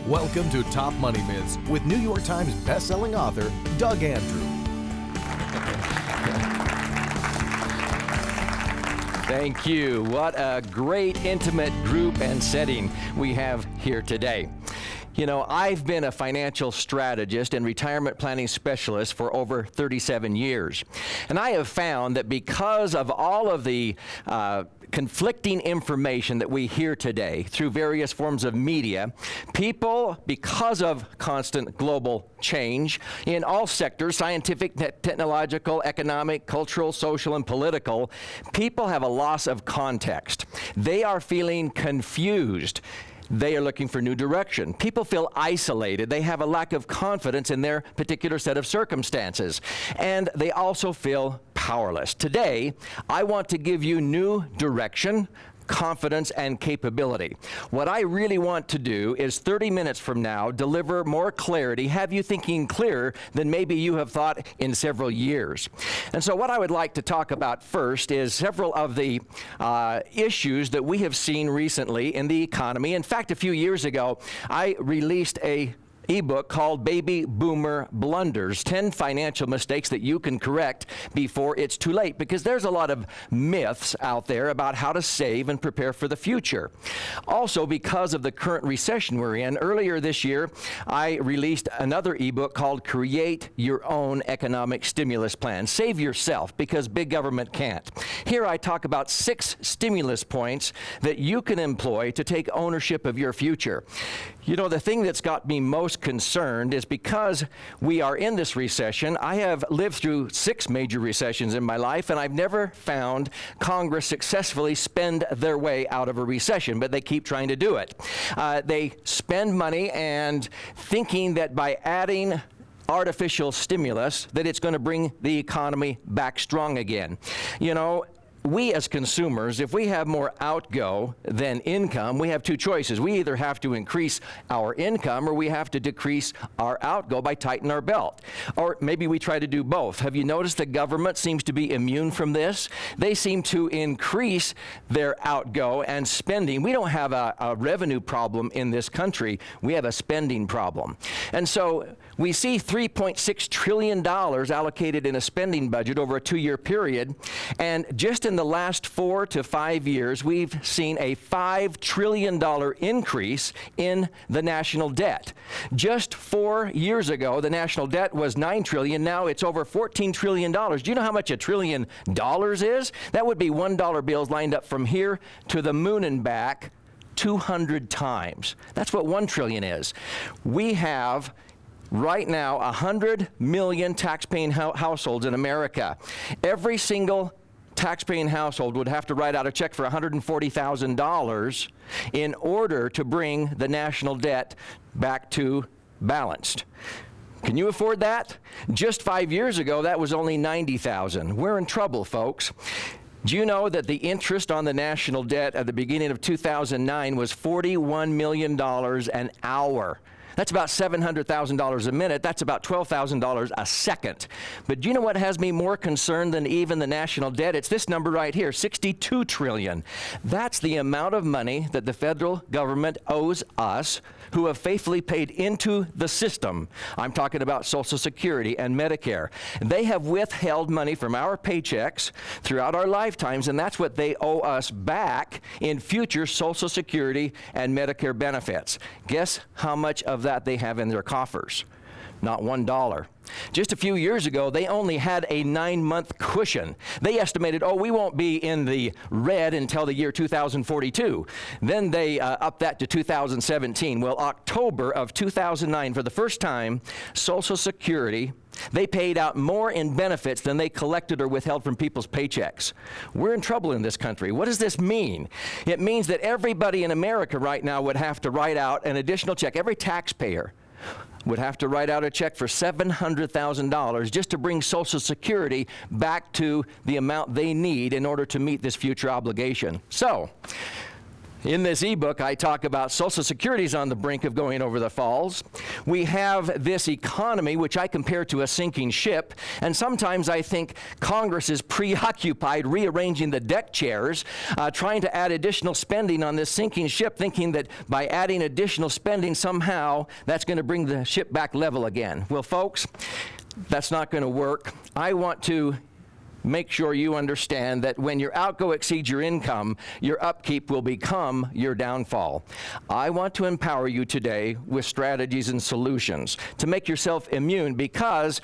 Welcome to Top Money Myths with New York Times bestselling author Doug Andrew. Thank you. What a great intimate group and setting we have here today. You know, I've been a financial strategist and retirement planning specialist for over 37 years. And I have found that because of all of the conflicting information that we hear today through various forms of media, people, because of constant global change in all sectors, scientific, technological, economic, cultural, social, and political, people have a loss of context. They are feeling confused. They are looking for new direction. People feel isolated. They have a lack of confidence in their particular set of circumstances. And they also feel powerless. Today, I want to give you new direction, confidence, and capability. What I really want to do is 30 minutes from now, deliver more clarity, have you thinking clearer than maybe you have thought in several years. And so what I would like to talk about first is several of the issues that we have seen recently in the economy. In fact, a few years ago, I released a ebook called Baby Boomer Blunders, 10 financial mistakes that you can correct before it's too late, because there's a lot of myths out there about how to save and prepare for the future. Also, because of the current recession we're in, earlier this year, I released another ebook called Create Your Own Economic Stimulus Plan. Save yourself, because big government can't. Here I talk about 6 stimulus points that you can employ to take ownership of your future. You know, the thing that's got me most concerned is because we are in this recession. I have lived through 6 major recessions in my life, and I've never found Congress successfully spend their way out of a recession, but they keep trying to do it. They spend money and thinking that by adding artificial stimulus that it's going to bring the economy back strong again. You know, we as consumers, if we have more outgo than income, we have 2 choices. We either have to increase our income or we have to decrease our outgo by tightening our belt. Or maybe we try to do both. Have you noticed the government seems to be immune from this? They seem to increase their outgo and spending. We don't have a revenue problem in this country. We have a spending problem. And so we see $3.6 trillion allocated in a spending budget over a 2-year period. And just in the last 4 to 5 years, we've seen a $5 trillion increase in the national debt. Just 4 years ago, the national debt was $9 trillion. Now it's over $14 trillion. Do you know how much $1 trillion is? That would be $1 bills lined up from here to the moon and back 200 times. That's what 1 trillion is. We have right now 100 million taxpaying households in America. Every single taxpaying household would have to write out a check for $140,000 in order to bring the national debt back to balanced. Can you afford that? Just 5 years ago, that was only $90,000. We're in trouble, folks. Do you know that the interest on the national debt at the beginning of 2009 was $41 million an hour? That's about $700,000 a minute. That's about $12,000 a second. But do you know what has me more concerned than even the national debt? It's this number right here, $62 trillion. That's the amount of money that the federal government owes us who have faithfully paid into the system. I'm talking about Social Security and Medicare. They have withheld money from our paychecks throughout our lifetimes, and that's what they owe us back in future Social Security and Medicare benefits. Guess how much of that they have in their coffers? Not $1. Just a few years ago, they only had a 9-month cushion. They estimated, we won't be in the red until the year 2042. Then they upped that to 2017. Well, October of 2009, for the first time, Social Security, they paid out more in benefits than they collected or withheld from people's paychecks. We're in trouble in this country. What does this mean? It means that everybody in America right now would have to write out an additional check. Every taxpayer would have to write out a check for $700,000 just to bring Social Security back to the amount they need in order to meet this future obligation. So, In this ebook, I talk about Social Security's on the brink of going over the falls. We have this economy, which I compare to a sinking ship, and sometimes I think Congress is preoccupied rearranging the deck chairs, trying to add additional spending on this sinking ship, thinking that by adding additional spending, somehow that's going to bring the ship back level again. Well, folks, that's not going to work. I want to make sure you understand that when your outgo exceeds your income, your upkeep will become your downfall. I want to empower you today with strategies and solutions to make yourself immune, because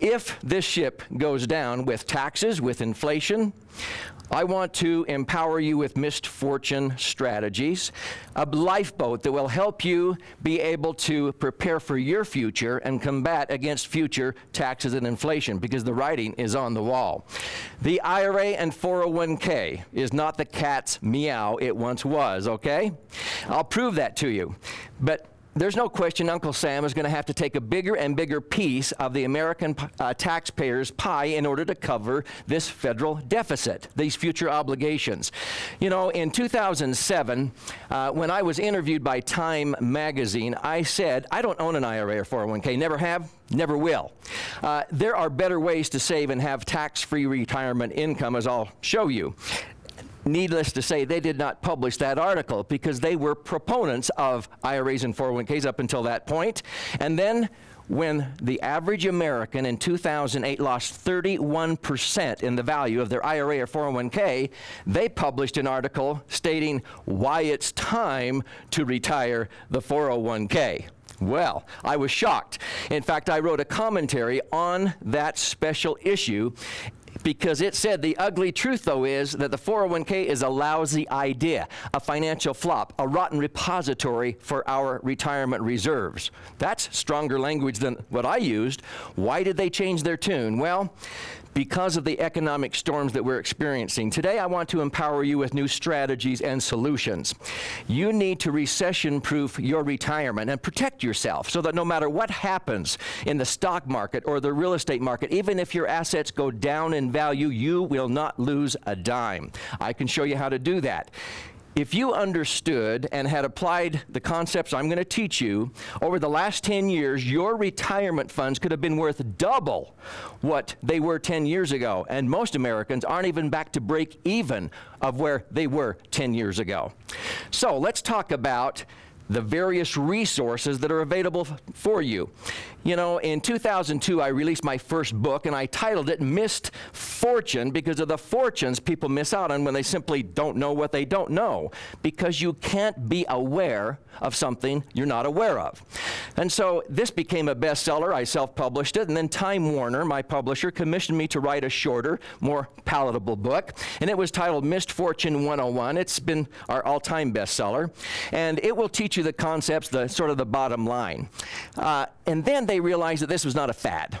if this ship goes down with taxes, with inflation, I want to empower you with missed fortune strategies, a lifeboat that will help you be able to prepare for your future and combat against future taxes and inflation, because the writing is on the wall. The IRA and 401k is not the cat's meow it once was, okay? I'll prove that to you. But there's no question Uncle Sam is going to have to take a bigger and bigger piece of the American taxpayers' pie in order to cover this federal deficit, these future obligations. You know, in 2007, when I was interviewed by Time magazine, I said, I don't own an IRA or 401k, never have, never will. There are better ways to save and have tax-free retirement income, as I'll show you. Needless to say, they did not publish that article because they were proponents of IRAs and 401ks up until that point. And then when the average American in 2008 lost 31% in the value of their IRA or 401k, they published an article stating why it's time to retire the 401k. Well, I was shocked. In fact, I wrote a commentary on that special issue, because it said the ugly truth, though, is that the 401k is a lousy idea, a financial flop, a rotten repository for our retirement reserves. That's stronger language than what I used. Why did they change their tune? Well, because of the economic storms that we're experiencing. Today, I want to empower you with new strategies and solutions. You need to recession-proof your retirement and protect yourself so that no matter what happens in the stock market or the real estate market, even if your assets go down in value, you will not lose a dime. I can show you how to do that. If you understood and had applied the concepts I'm going to teach you over the last 10 years, your retirement funds could have been worth double what they were 10 years ago. And most Americans aren't even back to break even of where they were 10 years ago. So let's talk about the various resources that are available for you. You know, in 2002, I released my first book, and I titled it Missed Fortune, because of the fortunes people miss out on when they simply don't know what they don't know, because you can't be aware of something you're not aware of. And so this became a bestseller. I self-published it, and then Time Warner, my publisher, commissioned me to write a shorter, more palatable book, and it was titled Missed Fortune 101. It's been our all-time bestseller, and it will teach you the concepts, the sort of the bottom line. And then they realized that this was not a fad,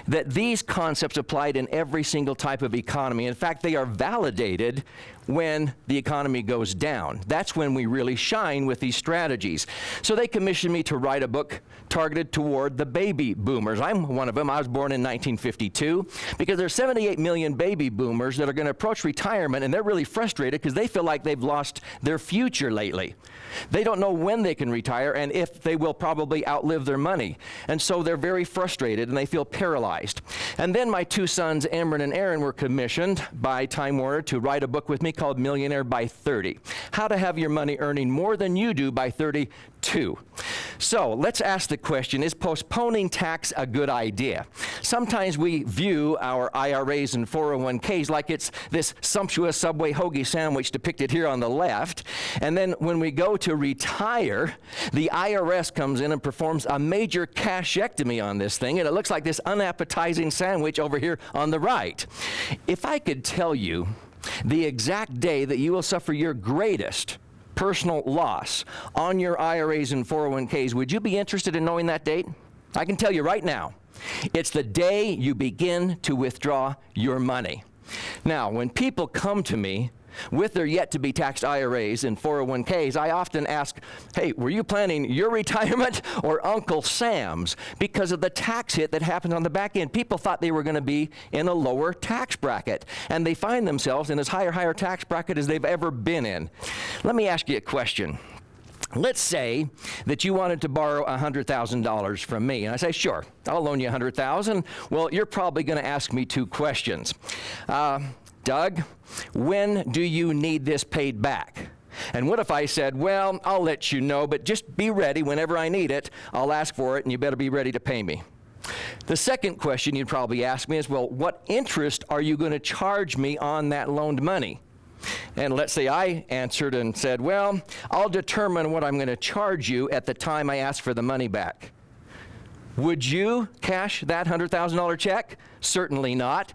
that these concepts applied in every single type of economy. In fact, they are validated when the economy goes down. That's when we really shine with these strategies. So they commissioned me to write a book targeted toward the baby boomers. I'm one of them. I was born in 1952, because there's 78 million baby boomers that are going to approach retirement, and they're really frustrated because they feel like they've lost their future lately. They don't know when they can retire and if they will probably outlive their money. And so they're very frustrated and they feel paralyzed. And then my two sons, Amron and Aaron, were commissioned by Time Warner to write a book with me called Millionaire by 30. How to have your money earning more than you do by 32. So let's ask the question, is postponing tax a good idea? Sometimes we view our IRAs and 401ks like it's this sumptuous Subway hoagie sandwich depicted here on the left. And then when we go to retire, the IRS comes in and performs a major cashectomy on this thing, and it looks like this unappetizing sandwich over here on the right. If I could tell you the exact day that you will suffer your greatest personal loss on your IRAs and 401ks, would you be interested in knowing that date? I can tell you right now. It's the day you begin to withdraw your money. Now, when people come to me with their yet-to-be taxed IRAs and 401ks, I often ask, hey, were you planning your retirement or Uncle Sam's? Because of the tax hit that happened on the back end. People thought they were going to be in a lower tax bracket, and they find themselves in as higher tax bracket as they've ever been in. Let me ask you a question. Let's say that you wanted to borrow $100,000 from me, and I say, sure, I'll loan you $100,000. Well, you're probably going to ask me two questions. Doug, when do you need this paid back? And what if I said, well, I'll let you know, but just be ready whenever I need it. I'll ask for it, and you better be ready to pay me. The second question you'd probably ask me is, well, what interest are you going to charge me on that loaned money? And let's say I answered and said, well, I'll determine what I'm going to charge you at the time I ask for the money back. Would you cash that $100,000 check? Certainly not.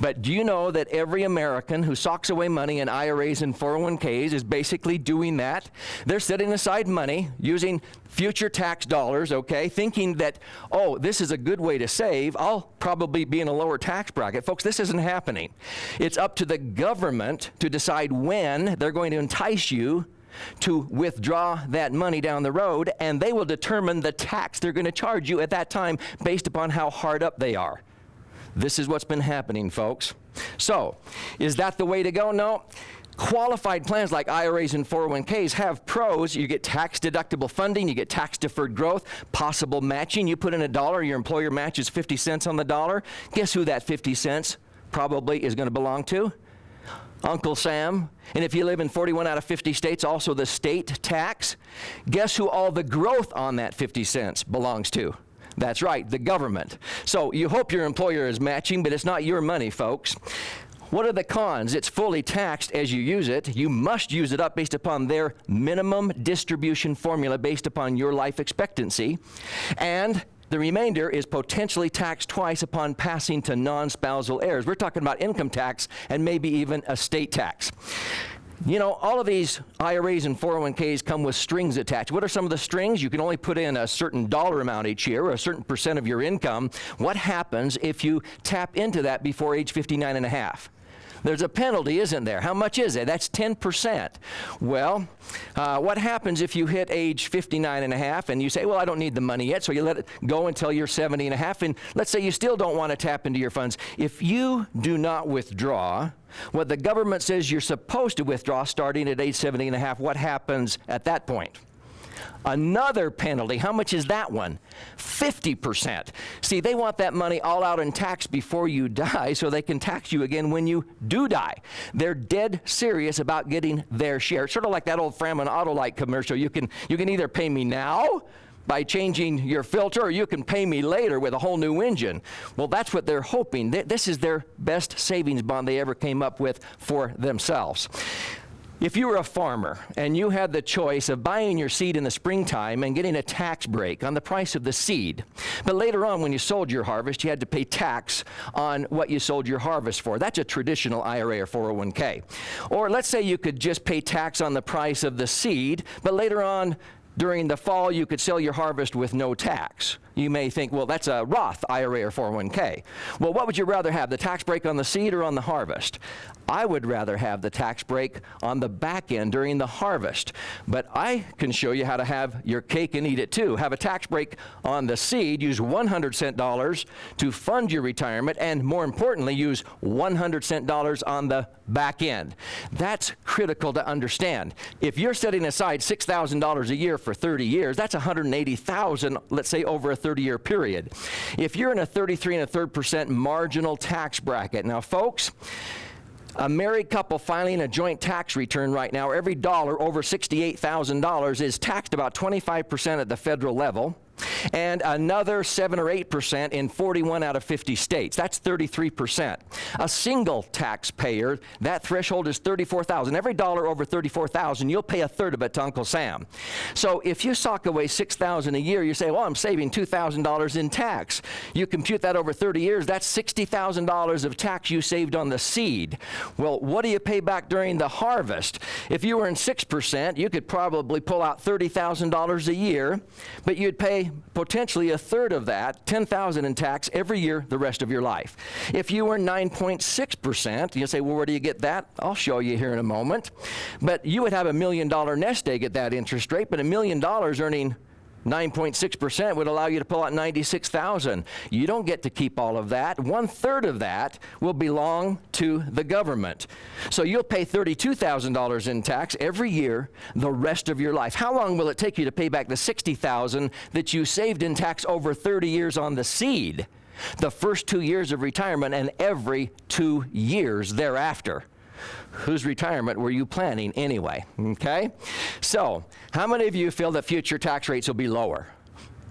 But do you know that every American who socks away money in IRAs and 401ks is basically doing that? They're setting aside money using future tax dollars, okay, thinking that, oh, this is a good way to save. I'll probably be in a lower tax bracket. Folks, this isn't happening. It's up to the government to decide when they're going to entice you to withdraw that money down the road, and they will determine the tax they're going to charge you at that time based upon how hard up they are. This is what's been happening, folks. So, is that the way to go? No. Qualified plans like IRAs and 401ks have pros. You get tax-deductible funding, you get tax-deferred growth, possible matching. You put in $1, your employer matches 50 cents on the dollar. Guess who that 50 cents probably is going to belong to? Uncle Sam. And if you live in 41 out of 50 states, also the state tax. Guess who all the growth on that 50 cents belongs to? That's right, the government. So you hope your employer is matching, but it's not your money, folks. What are the cons? It's fully taxed as you use it. You must use it up based upon their minimum distribution formula based upon your life expectancy. And the remainder is potentially taxed twice upon passing to non-spousal heirs. We're talking about income tax and maybe even estate tax. You know, all of these IRAs and 401ks come with strings attached. What are some of the strings? You can only put in a certain dollar amount each year, or a certain percent of your income. What happens if you tap into that before age 59 and a half? There's a penalty, isn't there? How much is it? That's 10%. Well, what happens if you hit age 59 and a half and you say, well, I don't need the money yet, so you let it go until you're 70 and a half, and let's say you still don't want to tap into your funds. If you do not withdraw what the government says you're supposed to withdraw starting at age 70 and a half, what happens at that point? Another penalty. How much is that one? 50%. See, they want that money all out in tax before you die so they can tax you again when you do die. They're dead serious about getting their share. Sort of like that old Framin Autolite commercial. You can either pay me now by changing your filter, or you can pay me later with a whole new engine. Well, that's what they're hoping. This is their best savings bond they ever came up with for themselves. If you were a farmer and you had the choice of buying your seed in the springtime and getting a tax break on the price of the seed, but later on when you sold your harvest, you had to pay tax on what you sold your harvest for. That's a traditional IRA or 401k. Or let's say you could just pay tax on the price of the seed, but later on during the fall, you could sell your harvest with no tax. You may think, well, that's a Roth IRA or 401k. Well, what would you rather have, the tax break on the seed or on the harvest? I would rather have the tax break on the back end during the harvest. But I can show you how to have your cake and eat it too. Have a tax break on the seed, use 100 cent dollars to fund your retirement, and more importantly, use 100 cent dollars on the back end. That's critical to understand. If you're setting aside $6,000 a year for 30 years, that's $180,000, let's say, over a 30-year period. If you're in a 33.33% marginal tax bracket, now folks, a married couple filing a joint tax return right now, every dollar over $68,000 is taxed about 25% at the federal level, and another 7 or 8% in 41 out of 50 states. That's 33%. A single taxpayer, that threshold is $34,000. Every dollar over $34,000, you'll pay a third of it to Uncle Sam. So if you sock away $6,000 a year, you say, well, I'm saving $2,000 in tax. You compute that over 30 years, that's $60,000 of tax you saved on the seed. Well, what do you pay back during the harvest? If you were in 6%, you could probably pull out $30,000 a year, but you'd pay potentially a third of that, $10,000 in tax every year the rest of your life. If you earn 9.6%, you say, well, where do you get that? I'll show you here in a moment. But you would have $1 million nest egg at that interest rate, but $1 million earning 9.6% would allow you to pull out $96,000. You don't get to keep all of that. 1/3 of that will belong to the government. So you'll pay $32,000 in tax every year the rest of your life. How long will it take you to pay back the $60,000 that you saved in tax over 30 years on the seed? The first 2 years of retirement and every 2 years thereafter. Whose retirement were you planning anyway? Okay? So, how many of you feel that future tax rates will be lower?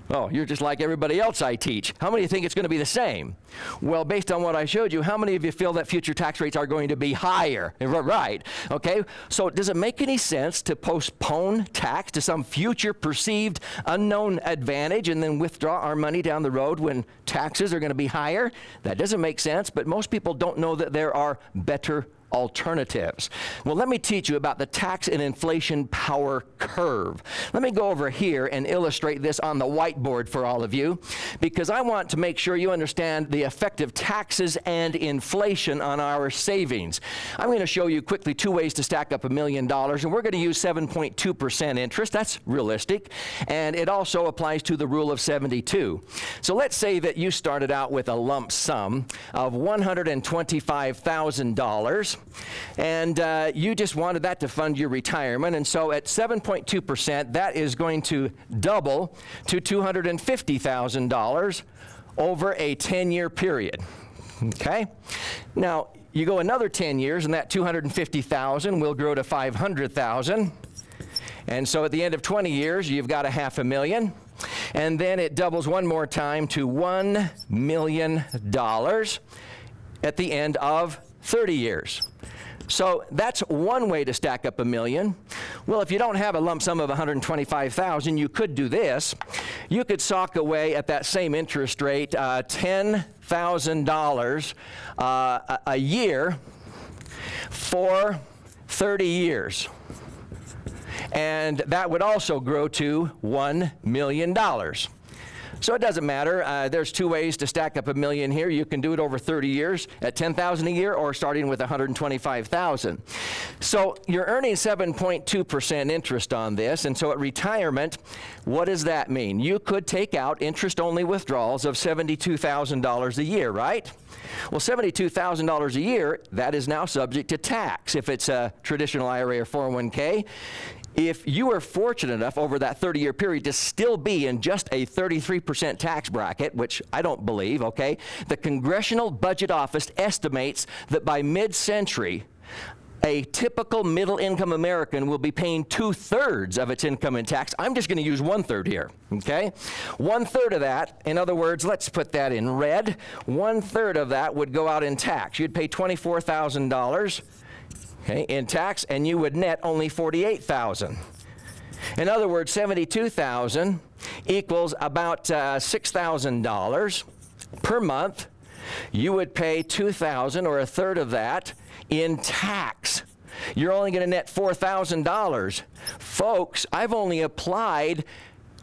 Oh, you're just like everybody else I teach. How many of you think it's going to be the same? Well, based on what I showed you, how many of you feel that future tax rates are going to be higher? Right. Okay? So, does it make any sense to postpone tax to some future perceived unknown advantage and then withdraw our money down the road when taxes are going to be higher? That doesn't make sense, but most people don't know that there are better alternatives. Well, let me teach you about the tax and inflation power curve. Let me go over here and illustrate this on the whiteboard for all of you, because I want to make sure you understand the effect of taxes and inflation on our savings. I'm going to show you quickly 2 ways to stack up $1 million, and we're going to use 7.2% interest. That's realistic, and it also applies to the rule of 72. So let's say that you started out with a lump sum of $125,000, and you just wanted that to fund your retirement, and so at 7.2%, that is going to double to $250,000 over a 10-year period. Okay? Now, you go another 10 years, and that $250,000 will grow to $500,000. And so at the end of 20 years, you've got $500,000. And then it doubles one more time to $1 million at the end of 30 years. So that's one way to stack up $1 million. Well, if you don't have a lump sum of $125,000, you could do this. You could sock away at that same interest rate $10,000 a year for 30 years. And that would also grow to $1 million. So it doesn't matter. There's 2 ways to stack up $1 million here. You can do it over 30 years at $10,000 a year, or starting with $125,000. So you're earning 7.2% interest on this, and so at retirement, what does that mean? You could take out interest-only withdrawals of $72,000 a year, right? Well, $72,000 a year, that is now subject to tax if it's a traditional IRA or 401k. If you are fortunate enough over that 30-year period to still be in just a 33% tax bracket, which I don't believe, okay, the Congressional Budget Office estimates that by mid-century, a typical middle-income American will be paying 2/3 of its income in tax. I'm just going to use 1/3 here, okay? 1/3 of that, in other words, let's put that in red, 1/3 of that would go out in tax. You'd pay $24,000. Okay, in tax, and you would net only $48,000. In other words, $72,000 equals about $6,000 per month. You would pay $2,000 or 1/3 of that in tax. You're only going to net $4,000. Folks, I've only applied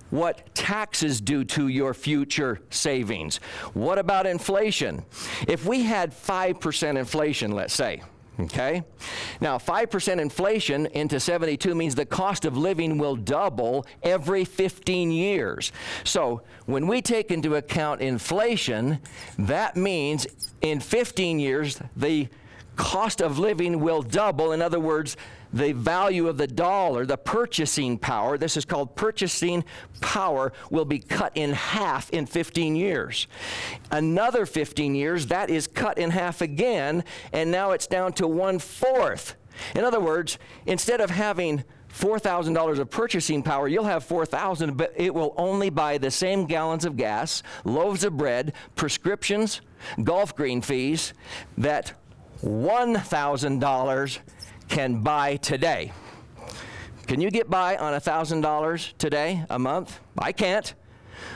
what taxes do to your future savings. What about inflation? If we had 5% inflation, let's say, okay? Now, 5% inflation into 72 means the cost of living will double every 15 years. So when we take into account inflation, that means in 15 years, the cost of living will double. In other words, the value of the dollar, the purchasing power, this is called purchasing power, will be cut in half in 15 years. Another 15 years, that is cut in half again, and now it's down to 1/4. In other words, instead of having $4,000 of purchasing power, you'll have $4,000, but it will only buy the same gallons of gas, loaves of bread, prescriptions, golf green fees that $1,000 can buy today. Can you get by on $1,000 today, a month? I can't.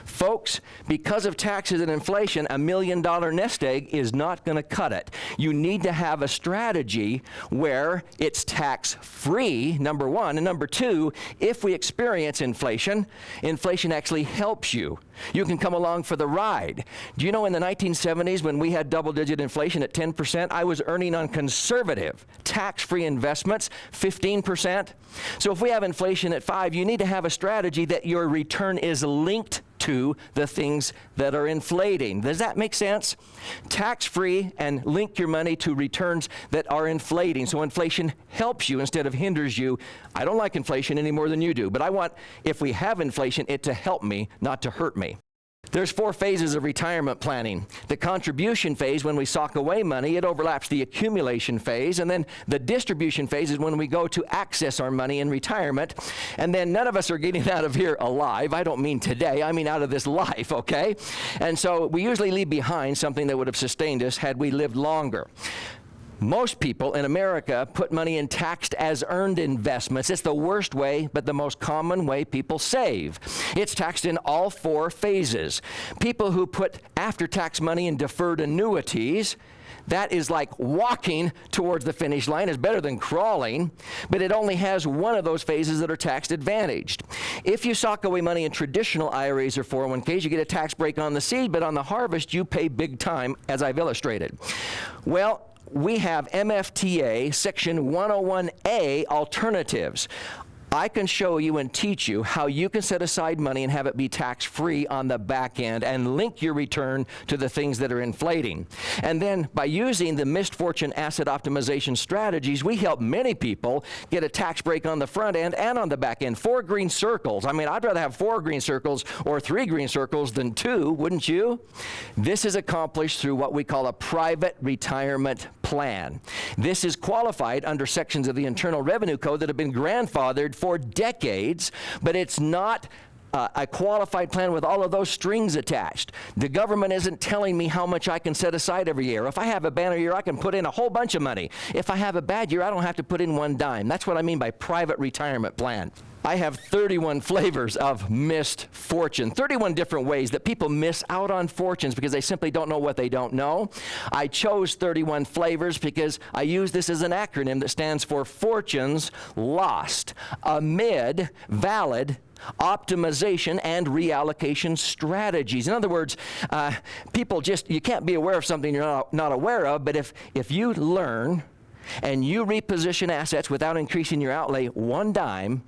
Folks, because of taxes and inflation, $1 million nest egg is not going to cut it. You need to have a strategy where it's tax-free, number one, and number two, if we experience inflation, inflation actually helps you. You can come along for the ride. Do you know in the 1970s when we had double-digit inflation at 10%, I was earning on conservative, tax-free investments 15%? So if we have inflation at 5, you need to have a strategy that your return is linked to the things that are inflating. Does that make sense? Tax-free and link your money to returns that are inflating. So inflation helps you instead of hinders you. I don't like inflation any more than you do, but I want, if we have inflation, it to help me, not to hurt me. There's 4 phases of retirement planning. The contribution phase, when we sock away money, it overlaps the accumulation phase. And then the distribution phase is when we go to access our money in retirement. And then none of us are getting out of here alive. I don't mean today, I mean out of this life, okay? And so we usually leave behind something that would have sustained us had we lived longer. Most people in America put money in taxed as earned investments. It's the worst way, but the most common way people save. It's taxed in all 4 phases. People who put after-tax money in deferred annuities, that is like walking towards the finish line. It's better than crawling, but it only has one of those phases that are tax advantaged. If you sock away money in traditional IRAs or 401ks, you get a tax break on the seed, but on the harvest, you pay big time, as I've illustrated. Well, we have MFTA Section 101A alternatives. I can show you and teach you how you can set aside money and have it be tax-free on the back end and link your return to the things that are inflating. And then by using the missed fortune asset optimization strategies, we help many people get a tax break on the front end and on the back end. 4 green circles. I mean, I'd rather have 4 green circles or 3 green circles than 2, wouldn't you? This is accomplished through what we call a private retirement plan. This is qualified under sections of the Internal Revenue Code that have been grandfathered for decades, but it's not a qualified plan with all of those strings attached. The government isn't telling me how much I can set aside every year. If I have a banner year, I can put in a whole bunch of money. If I have a bad year, I don't have to put in 1 dime. That's what I mean by private retirement plan. I have 31 flavors of missed fortune, 31 different ways that people miss out on fortunes because they simply don't know what they don't know. I chose 31 flavors because I use this as an acronym that stands for fortunes lost amid valid optimization and reallocation strategies. In other words, people just, you can't be aware of something you're not aware of, but if you learn and you reposition assets without increasing your outlay 1 dime,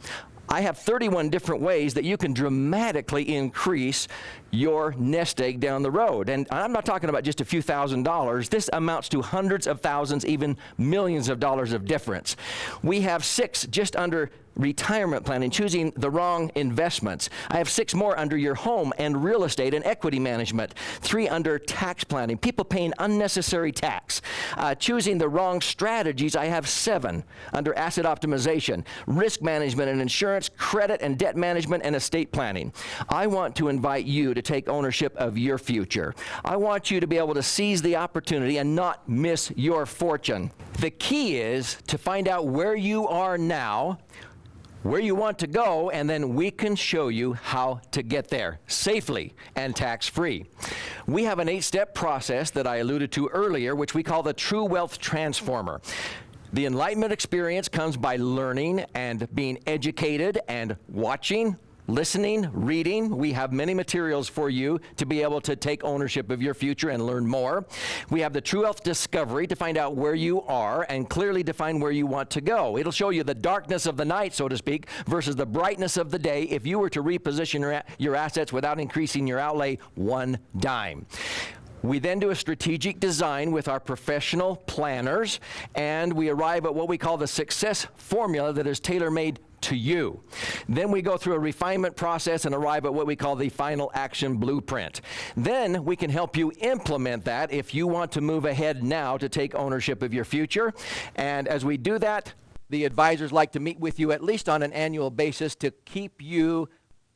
I have 31 different ways that you can dramatically increase your nest egg down the road. And I'm not talking about just a few $1,000s. This amounts to hundreds of thousands, even millions of dollars of difference. We have 6 just under retirement planning, choosing the wrong investments. I have 6 more under your home and real estate and equity management. 3 under tax planning, people paying unnecessary tax. Choosing the wrong strategies, I have 7 under asset optimization, risk management and insurance, credit and debt management, and estate planning. I want to invite you to take ownership of your future. I want you to be able to seize the opportunity and not miss your fortune. The key is to find out where you are now, where you want to go, and then we can show you how to get there safely and tax-free. We have an 8-step process that I alluded to earlier, which we call the True Wealth Transformer. The enlightenment experience comes by learning and being educated and watching, listening, reading. We have many materials for you to be able to take ownership of your future and learn more. We have the True Wealth Discovery to find out where you are and clearly define where you want to go. It'll show you the darkness of the night, so to speak, versus the brightness of the day if you were to reposition your assets without increasing your outlay 1 dime. We then do a strategic design with our professional planners, and we arrive at what we call the success formula that is tailor-made to you. Then we go through a refinement process and arrive at what we call the final action blueprint. Then we can help you implement that if you want to move ahead now to take ownership of your future. And as we do that, the advisors like to meet with you at least on an annual basis to keep you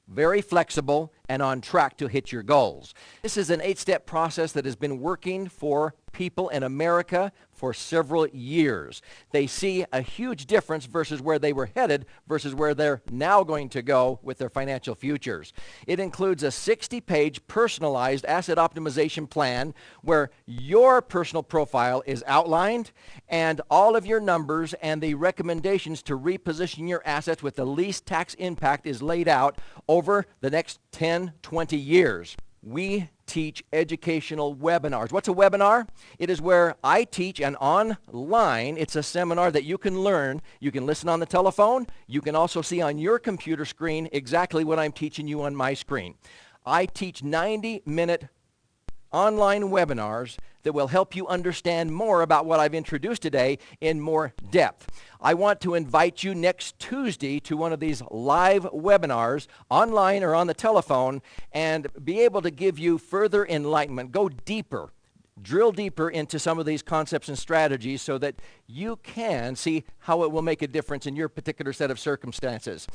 very flexible and on track to hit your goals. This is an 8-step process that has been working for people in America for several years. They see a huge difference versus where they were headed versus where they're now going to go with their financial futures. It includes a 60-page personalized asset optimization plan where your personal profile is outlined and all of your numbers and the recommendations to reposition your assets with the least tax impact is laid out over the next 10, 20 years. We teach educational webinars. What's a webinar? It is where I teach an online, it's a seminar that you can learn. You can listen on the telephone. You can also see on your computer screen exactly what I'm teaching you on my screen. I teach 90-minute online webinars that will help you understand more about what I've introduced today in more depth. I want to invite you next Tuesday to one of these live webinars online or on the telephone and be able to give you further enlightenment, go deeper, drill deeper into some of these concepts and strategies so that you can see how it will make a difference in your particular set of circumstances.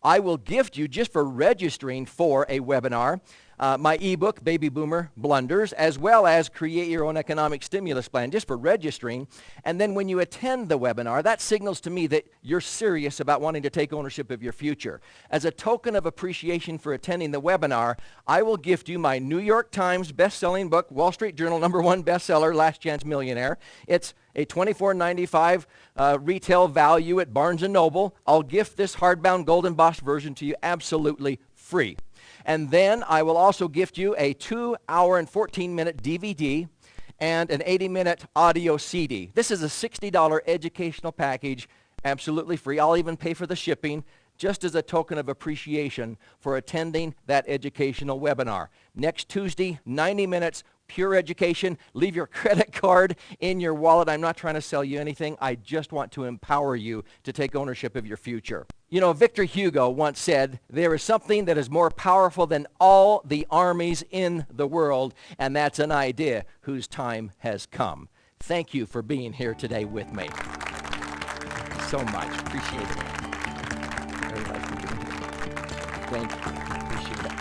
I will gift you, just for registering for a webinar, my ebook, Baby Boomer Blunders, as well as Create Your Own Economic Stimulus Plan, just for registering. And then when you attend the webinar, that signals to me that you're serious about wanting to take ownership of your future. As a token of appreciation for attending the webinar, I will gift you my New York Times best-selling book, Wall Street Journal #1 bestseller, Last Chance Millionaire. It's a $24.95 retail value at Barnes & Noble. I'll gift this hardbound gold embossed version to you absolutely free. And then I will also gift you a 2-hour and 14-minute DVD and an 80-minute audio CD. This is a $60 educational package, absolutely free. I'll even pay for the shipping, just as a token of appreciation for attending that educational webinar. Next Tuesday, 90 minutes, pure education. Leave your credit card in your wallet. I'm not trying to sell you anything. I just want to empower you to take ownership of your future. You know, Victor Hugo once said, there is something that is more powerful than all the armies in the world, and that's an idea whose time has come. Thank you for being here today with me. So much. Appreciate it. Very much for being here. Thank you. Appreciate it.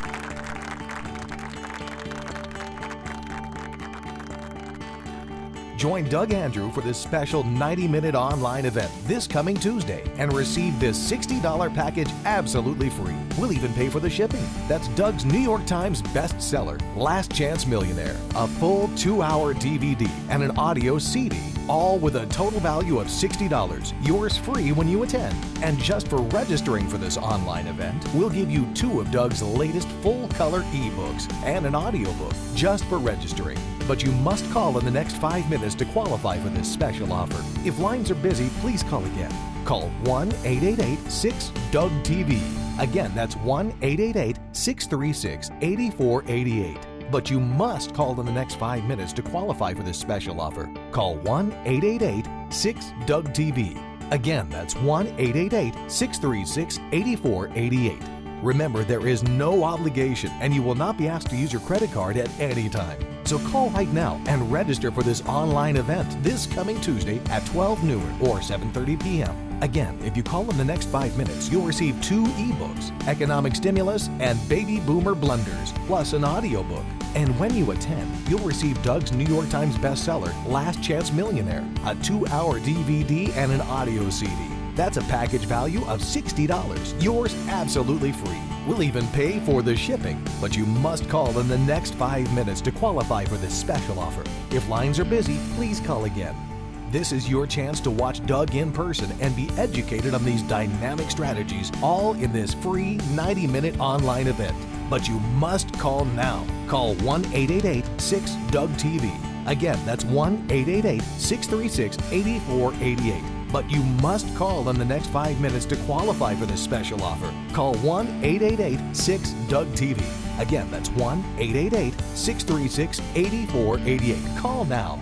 Join Doug Andrew for this special 90-minute online event this coming Tuesday and receive this $60 package absolutely free. We'll even pay for the shipping. That's Doug's New York Times bestseller, Last Chance Millionaire, a full 2-hour DVD and an audio CD, all with a total value of $60, yours free when you attend. And just for registering for this online event, we'll give you 2 of Doug's latest full-color ebooks and an audiobook just for registering. But you must call in the next 5 minutes to qualify for this special offer. If lines are busy, please call again. Call 1-888-6-DOUG-TV. Again, that's 1-888-636-8488. But you must call in the next 5 minutes to qualify for this special offer. Call 1-888-6-DOUG-TV. Again, that's 1-888-636-8488. Remember, there is no obligation, and you will not be asked to use your credit card at any time. So call right now and register for this online event this coming Tuesday at 12 noon or 7:30 p.m. Again, if you call in the next 5 minutes, you'll receive 2 ebooks, Economic Stimulus and Baby Boomer Blunders, plus an audiobook. And when you attend, you'll receive Doug's New York Times bestseller, Last Chance Millionaire, a 2-hour DVD and an audio CD. That's a package value of $60, yours absolutely free. We'll even pay for the shipping, but you must call in the next 5 minutes to qualify for this special offer. If lines are busy, please call again. This is your chance to watch Doug in person and be educated on these dynamic strategies, all in this free 90-minute online event. But you must call now. Call 1-888-6-DOUG-TV. Again, that's 1-888-636-8488. But you must call in the next 5 minutes to qualify for this special offer. Call 1-888-6-DOUG-TV. Again, that's 1-888-636-8488. Call now.